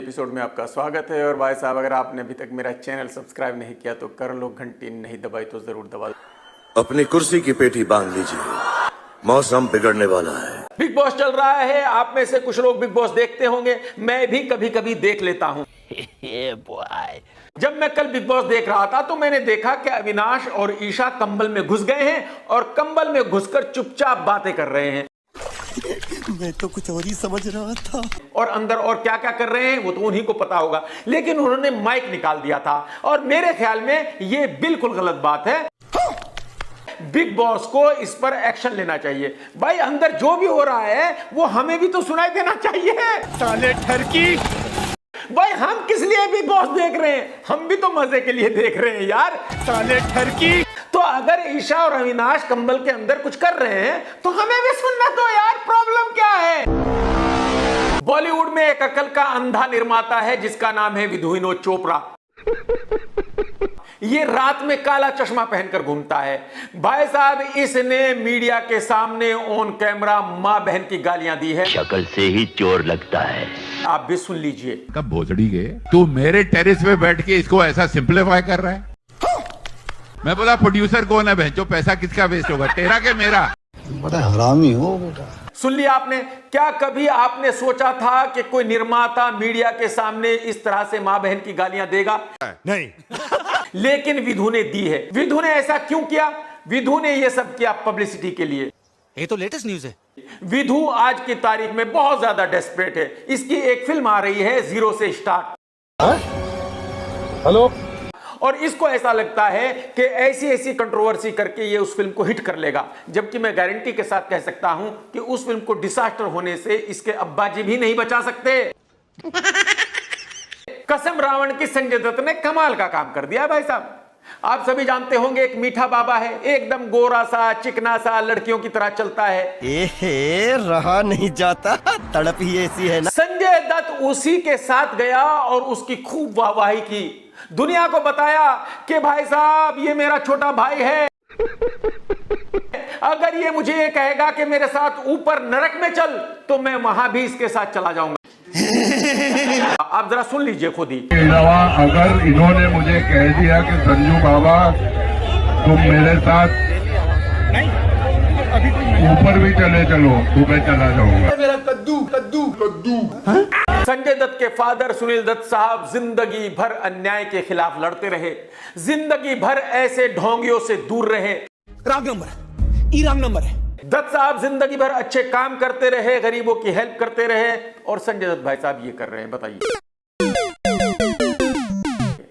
Episode में आपका स्वागत है। और भाई साहब, अगर आपने अभी तक मेरा चैनल सब्सक्राइब नहीं किया तो कर लो, घंटी नहीं दबाई तो जरूर दबा दो। अपनी कुर्सी की पेटी बांध लीजिए, मौसम बिगड़ने वाला है। बिग बॉस चल रहा है। आप में से कुछ लोग बिग बॉस देखते होंगे, मैं भी कभी कभी देख लेता हूँ। जब मैं कल बिग बॉस देख रहा था तो मैंने देखा कि अविनाश और ईशा कंबल में घुस गए हैं और कंबल में घुसकर चुपचाप बातें कर रहे हैं। मैं तो कुछ और ही समझ रहा था। और अंदर और क्या क्या कर रहे हैं वो तो उन्हीं को पता होगा, लेकिन उन्होंने माइक निकाल दिया था। और मेरे ख्याल में ये बिल्कुल गलत बात है। बिग बॉस को इस पर एक्शन लेना चाहिए। भाई, अंदर जो भी हो रहा है वो हमें भी तो सुनाई देना चाहिए। साले ठरकी। भाई, हम किस लिए बिग बॉस देख रहे हैं? हम भी तो मजे के लिए देख रहे हैं यार। साले ठरकी। तो अगर ईशा और अविनाश कंबल के अंदर कुछ कर रहे हैं तो हमें भी सुनना दो यार। प्रॉब्लम क्या है? बॉलीवुड में एक अकल का अंधा निर्माता है जिसका नाम है विधु चोपड़ा। ये रात में काला चश्मा पहनकर घूमता है। भाई साहब, इसने मीडिया के सामने ऑन कैमरा मां बहन की गालियां दी है। शक्ल से ही चोर लगता है। आप भी सुन लीजिए। कब भोसड़ी के तू मेरे टेरिस पे बैठ के इसको ऐसा सिंपलीफाई कर रहा है। मैं बोला प्रोड्यूसर कौन है, जो पैसा किसका वेस्ट होगा, तेरा के मेरा? बड़ा हरामी हो बेटा। सुन लिया आपने? क्या कभी आपने सोचा था कि कोई निर्माता मीडिया के सामने इस तरह से मां बहन की गालियां देगा? नहीं। लेकिन विधु ने दी है। विधु ने ऐसा क्यों किया? विधु ने यह सब किया पब्लिसिटी के लिए। ये तो लेटेस्ट न्यूज है। विधु आज की तारीख में बहुत ज्यादा डेस्परेट है। इसकी एक फिल्म आ रही है, जीरो से स्टार्ट। हेलो। और इसको ऐसा लगता है कि ऐसी ऐसी कंट्रोवर्सी करके ये उस फिल्म को हिट कर लेगा। जबकि मैं गारंटी के साथ कह सकता हूं कि उस फिल्म को डिसास्टर होने से इसके अब्बाजी भी नहीं बचा सकते। कसम रावण की संजय दत्त ने कमाल का काम कर दिया भाई साहब। आप सभी जानते होंगे, एक मीठा बाबा है, एकदम गोरा सा चिकना सा, लड़कियों की तरह चलता है। एहे, रहा नहीं जाता, तड़प ही ऐसी है ना। संजय दत्त उसी के साथ गया और उसकी खूब वाहवाही की। दुनिया को बताया कि भाई साहब, ये मेरा छोटा भाई है। अगर ये मुझे ये कहेगा कि मेरे साथ ऊपर नरक में चल, तो मैं वहां भी इसके साथ चला जाऊंगा। आप जरा सुन लीजिए खुद ही। अगर इन्होंने मुझे कह दिया कि संजू बाबा तुम मेरे साथ ऊपर भी चले चलो, तो मैं चला जाऊंगा। मेरा कद्दू कद्दू कद्दू। संजय दत्त के फादर सुनील दत्त साहब जिंदगी भर अन्याय के खिलाफ लड़ते रहे, जिंदगी भर ऐसे ढोंगियों से दूर रहे। रॉन्ग नंबर, ई रॉन्ग नंबर है। दत्त साहब जिंदगी भर अच्छे काम करते रहे, गरीबों की हेल्प करते रहे। और संजय दत्त भाई साहब ये कर रहे हैं, बताइए।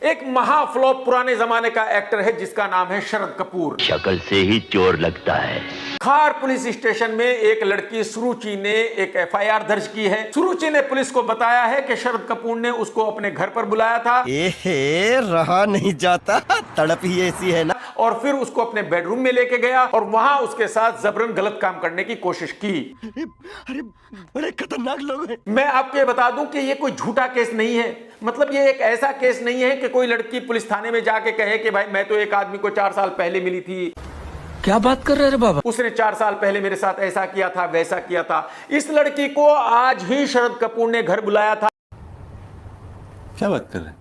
एक महाफ्लॉप पुराने जमाने का एक्टर है जिसका नाम है शरद कपूर। शक्ल से ही चोर लगता है। खार पुलिस स्टेशन में एक लड़की सुरुचि ने एक एफआईआर दर्ज की है। सुरुचि ने पुलिस को बताया है कि शरद कपूर ने उसको अपने घर पर बुलाया था। एहे, रहा नहीं जाता, तड़प ही ऐसी है ना। और फिर उसको अपने बेडरूम में लेके गया और वहां उसके साथ जबरन गलत काम करने की कोशिश की। अरे बड़े खतरनाक लोग हैं। मैं आपको ये बता दूं कि ये कोई झूठा केस नहीं है। मतलब ये एक ऐसा केस नहीं है कि कोई लड़की पुलिस थाने में जाके कहे कि भाई मैं तो एक आदमी को 4 साल पहले मिली थी। क्या बात कर रहे हैं बाबा? उसने 4 साल पहले मेरे साथ ऐसा किया था, वैसा किया था। इस लड़की को आज ही शरद कपूर ने घर बुलाया था। क्या बात कर रहे हैं?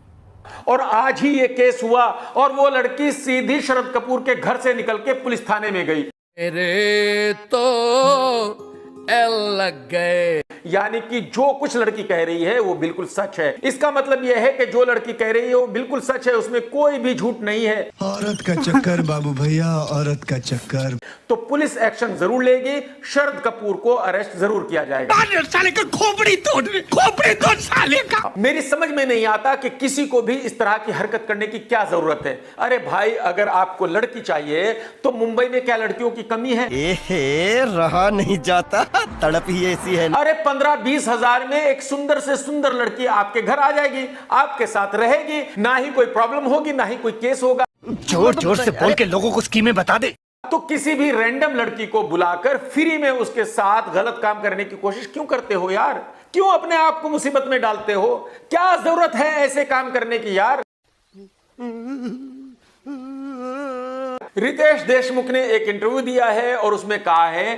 और आज ही ये केस हुआ और वो लड़की सीधी शरद कपूर के घर से निकल के पुलिस थाने में गई। मेरे तो एल लग गए। यानी कि जो कुछ लड़की कह रही है वो बिल्कुल सच है। इसका मतलब यह है कि जो लड़की कह रही है वो बिल्कुल सच है, उसमें कोई भी झूठ नहीं है। औरत का चक्कर बाबू भैया, औरत का चक्कर। तो पुलिस एक्शन जरूर लेगी, शरद कपूर को अरेस्ट जरूर किया जाएगा। साले का खोपड़ी तोड़ साले का। मेरी समझ में नहीं आता कि किसी को भी इस तरह की हरकत करने की क्या जरूरत है। अरे भाई, अगर आपको लड़की चाहिए तो मुंबई में क्या लड़कियों की कमी है? एहे, रहा नहीं जाता, तड़प ही ऐसी है ना। अरे 15-20 हजार में एक सुंदर से सुंदर लड़की आपके घर आ जाएगी, आपके साथ रहेगी, ना ही कोई प्रॉब्लम होगी, ना ही कोई केस होगा। जोर जोर से बोल के लोगों को स्कीमें बता दे। तो किसी भी रैंडम लड़की को बुलाकर फ्री में उसके साथ गलत काम करने की कोशिश क्यों करते हो यार? क्यों अपने आप को मुसीबत में डालते हो? क्या जरूरत है ऐसे काम करने की यार? रितेश देशमुख ने एक इंटरव्यू दिया है और उसमें कहा है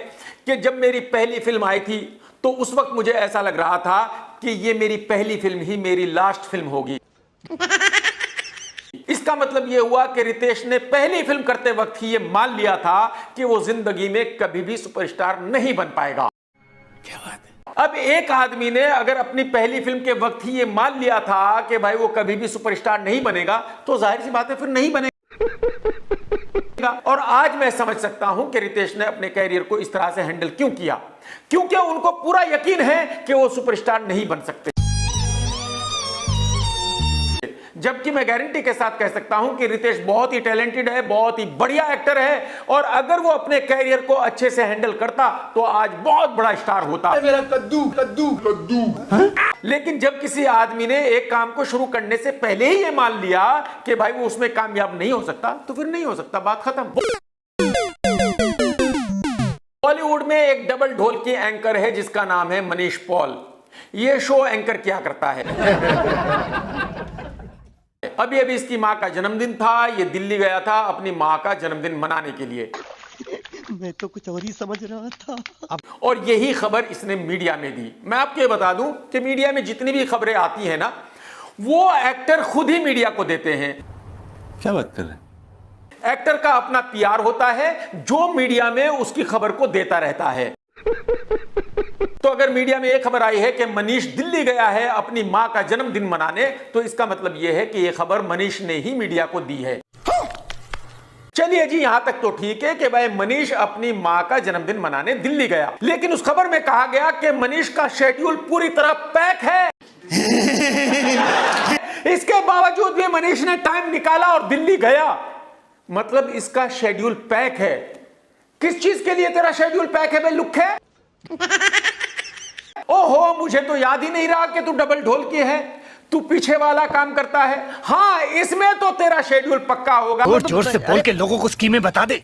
कि जब मेरी पहली फिल्म आई थी तो उस वक्त मुझे ऐसा लग रहा था कि ये मेरी पहली फिल्म ही मेरी लास्ट फिल्म होगी। इसका मतलब यह हुआ कि रितेश ने पहली फिल्म करते वक्त ही यह मान लिया था कि वो जिंदगी में कभी भी सुपरस्टार नहीं बन पाएगा। क्या बात है। अब एक आदमी ने अगर अपनी पहली फिल्म के वक्त ही ये मान लिया था कि भाई वो कभी भी सुपरस्टार नहीं बनेगा, तो जाहिर सी बात है फिर नहीं बनेगा। और आज मैं समझ सकता हूं कि रितेश ने अपने कैरियर को इस तरह से हैंडल क्यों किया, क्योंकि उनको पूरा यकीन है कि वो सुपरस्टार नहीं बन सकते। जबकि मैं गारंटी के साथ कह सकता हूं कि रितेश बहुत ही टैलेंटेड है, बहुत ही बढ़िया एक्टर है, और अगर वो अपने कैरियर को अच्छे से हैंडल करता तो आज बहुत बड़ा स्टार होता। मेरा कद्दू कद्दू कद्दू। लेकिन जब किसी आदमी ने एक काम को शुरू करने से पहले ही ये मान लिया कि भाई वो उसमें कामयाब नहीं हो सकता, तो फिर नहीं हो सकता, बात खत्म। बॉलीवुड में एक डबल ढोल की एंकर है जिसका नाम है मनीष पॉल। ये शो एंकर क्या करता है? अभी अभी इसकी मां का जन्मदिन था, ये दिल्ली गया था अपनी मां का जन्मदिन मनाने के लिए। मैं तो कुछ और ही समझ रहा था। और यही खबर इसने मीडिया में दी। मैं आपको ये बता दूं कि मीडिया में जितनी भी खबरें आती हैं ना, वो एक्टर खुद ही मीडिया को देते हैं। क्या बात कर रहे हैं? एक्टर का अपना पीआर होता है जो मीडिया में उसकी खबर को देता रहता है। तो अगर मीडिया में एक खबर आई है कि मनीष दिल्ली गया है अपनी मां का जन्मदिन मनाने, तो इसका मतलब यह है कि यह खबर मनीष ने ही मीडिया को दी है। चलिए जी, यहां तक तो ठीक है कि भाई मनीष अपनी मां का जन्मदिन मनाने दिल्ली गया, लेकिन उस खबर में कहा गया कि मनीष का शेड्यूल पूरी तरह पैक है। इसके बावजूद भी मनीष ने टाइम निकाला और दिल्ली गया, मतलब इसका शेड्यूल पैक है। किस चीज के लिए तेरा शेड्यूल पैक है बे लुक्खे? ओहो, मुझे तो याद ही नहीं रहा कि तू डबल ढोल की है, तू पीछे वाला काम करता है। हाँ, इसमें तो तेरा शेड्यूल पक्का होगा। और जोर से बोल के लोगों को स्कीमें बता दे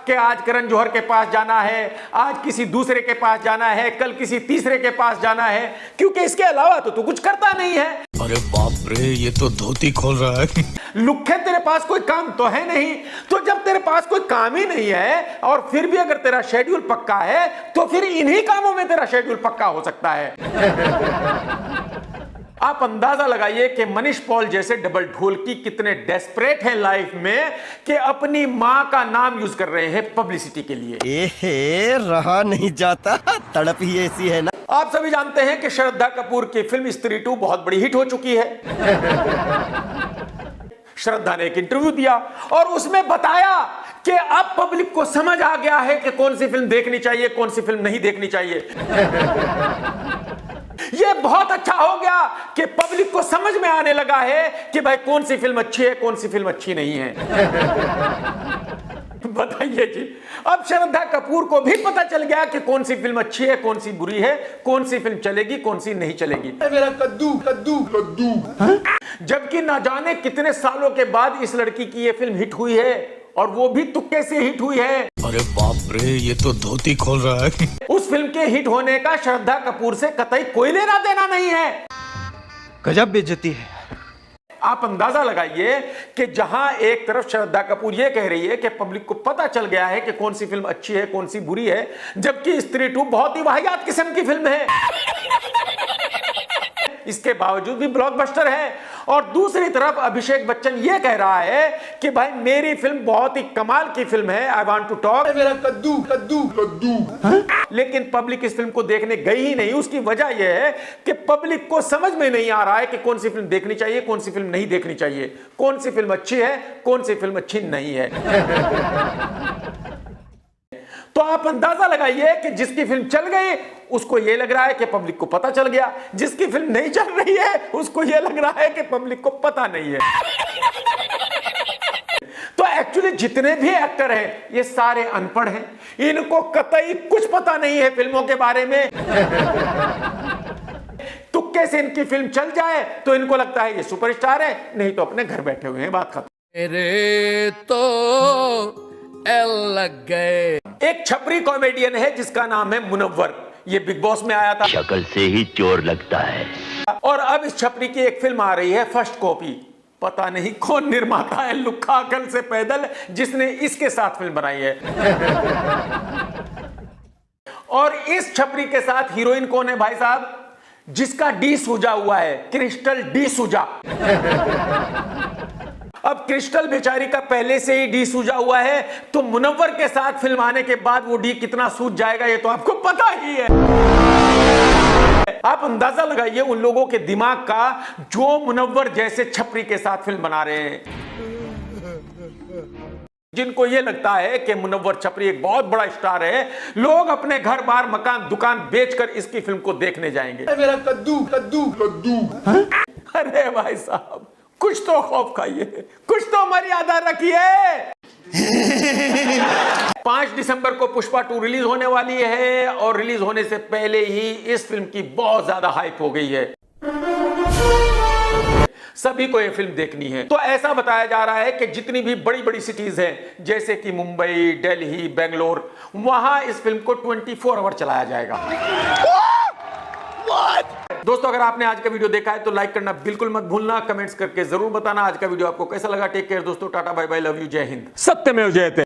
कि आज करण जौहर के पास जाना है, आज किसी दूसरे के पास जाना है, कल किसी तीसरे के पास जाना है, क्योंकि इसके अलावा तो तू कुछ करता नहीं है। अरे बाप रे, ये तो धोती खोल रहा है। लुक्खे, तेरे पास कोई काम तो है नहीं। तो जब तेरे पास कोई काम ही नहीं है और फिर भी अगर तेरा शेड्यूल पक्का है, तो फिर इन्हीं कामों में तेरा शेड्यूल पक्का हो सकता है। आप अंदाजा लगाइए कि मनीष पॉल जैसे डबल ढोल की कितने डेस्परेट हैं लाइफ में कि अपनी मां का नाम यूज कर रहे हैं पब्लिसिटी के लिए। एहे, रहा नहीं जाता, तड़प ही ऐसी है ना। आप सभी जानते हैं कि श्रद्धा कपूर की फिल्म स्त्री 2 बहुत बड़ी हिट हो चुकी है। श्रद्धा ने एक इंटरव्यू दिया और उसमें बताया कि अब पब्लिक को समझ आ गया है कि कौन सी फिल्म देखनी चाहिए, कौन सी फिल्म नहीं देखनी चाहिए। यह बहुत अच्छा हो गया कि पब्लिक को समझ में आने लगा है कि भाई कौन सी फिल्म अच्छी है, कौन सी फिल्म अच्छी नहीं है। बताइए जी, अब श्रद्धा कपूर को भी पता चल गया कि कौन सी फिल्म अच्छी है, कौन सी बुरी है, कौन सी फिल्म चलेगी, कौन सी नहीं चलेगी। मेरा कद्दू कद्दू कद्दू। जबकि ना जाने कितने सालों के बाद इस लड़की की यह फिल्म हिट हुई है, और वो भी तुक्के से हिट हुई है। अरे बाप रे, ये तो धोती खोल रहा है। उस फिल्म के हिट होने का श्रद्धा कपूर से कतई कोई लेना देना नहीं है। गजब बेइज्जती है। आप अंदाजा लगाइए कि जहां एक तरफ श्रद्धा कपूर यह कह रही है कि पब्लिक को पता चल गया है कि कौन सी फिल्म अच्छी है, कौन सी बुरी है, जबकि स्त्री 2 बहुत ही वाहियात किस्म की फिल्म है, इसके बावजूद भी ब्लॉकबस्टर है। और दूसरी तरफ अभिषेक बच्चन यह कह रहा है कि भाई मेरी फिल्म बहुत ही कमाल की फिल्म है, आई वांट टू टॉक। मेरा कद्दू कद्दू कद्दू। लेकिन पब्लिक इस फिल्म को देखने गई ही नहीं। उसकी वजह यह है कि पब्लिक को समझ में नहीं आ रहा है कि कौन सी फिल्म देखनी चाहिए, कौन सी फिल्म नहीं देखनी चाहिए, कौन सी फिल्म अच्छी है, कौन सी फिल्म अच्छी नहीं है। तो आप अंदाजा लगाइए कि जिसकी फिल्म चल गई उसको यह लग रहा है कि पब्लिक को पता चल गया, जिसकी फिल्म नहीं चल रही है उसको यह लग रहा है कि पब्लिक को पता नहीं है। तो एक्चुअली जितने भी एक्टर हैं ये सारे अनपढ़ हैं, इनको कतई कुछ पता नहीं है फिल्मों के बारे में। तुक्के से इनकी फिल्म चल जाए तो इनको लगता है ये सुपरस्टार है, नहीं तो अपने घर बैठे हुए हैं, बात खत्म। मेरे तो एल लग गए। एक छपरी कॉमेडियन है जिसका नाम है मुनव्वर, ये बिग बॉस में आया था। शक्ल से ही चोर लगता है। और अब इस छपरी की एक फिल्म आ रही है फर्स्ट कॉपी। पता नहीं कौन निर्माता है लुक्खा अकल से पैदल जिसने इसके साथ फिल्म बनाई है। और इस छपरी के साथ हीरोइन कौन है भाई साहब? जिसका डी सूजा हुआ है, क्रिस्टल डी सूजा। अब क्रिस्टल बेचारी का पहले से ही डी सूजा हुआ है, तो मुनव्वर के साथ फिल्म आने के बाद वो डी कितना सूज जाएगा ये तो आपको पता ही है। आप अंदाजा लगाइए उन लोगों के दिमाग का जो मुनव्वर जैसे छपरी के साथ फिल्म बना रहे हैं, जिनको ये लगता है कि मुनव्वर छपरी एक बहुत बड़ा स्टार है, लोग अपने घर बार मकान दुकान बेचकर इसकी फिल्म को देखने जाएंगे। मेरा कद्दू कद्दू कद्दू। अरे भाई साहब, कुछ तो खौफ खाइए, कुछ तो मर्यादा रखिए। 5 दिसंबर को पुष्पा 2 रिलीज होने वाली है और रिलीज होने से पहले ही इस फिल्म की बहुत ज्यादा हाइप हो गई है, सभी को यह फिल्म देखनी है। तो ऐसा बताया जा रहा है कि जितनी भी बड़ी बड़ी सिटीज हैं जैसे कि मुंबई, दिल्ली, बेंगलोर, वहां इस फिल्म को 24 आवर चलाया जाएगा। दोस्तों, अगर आपने आज का वीडियो देखा है तो लाइक करना बिल्कुल मत भूलना, कमेंट्स करके जरूर बताना आज का वीडियो आपको कैसा लगा। टेक केयर दोस्तों, टाटा बाय बाय, लव यू, जय हिंद, सत्यमेव जयते।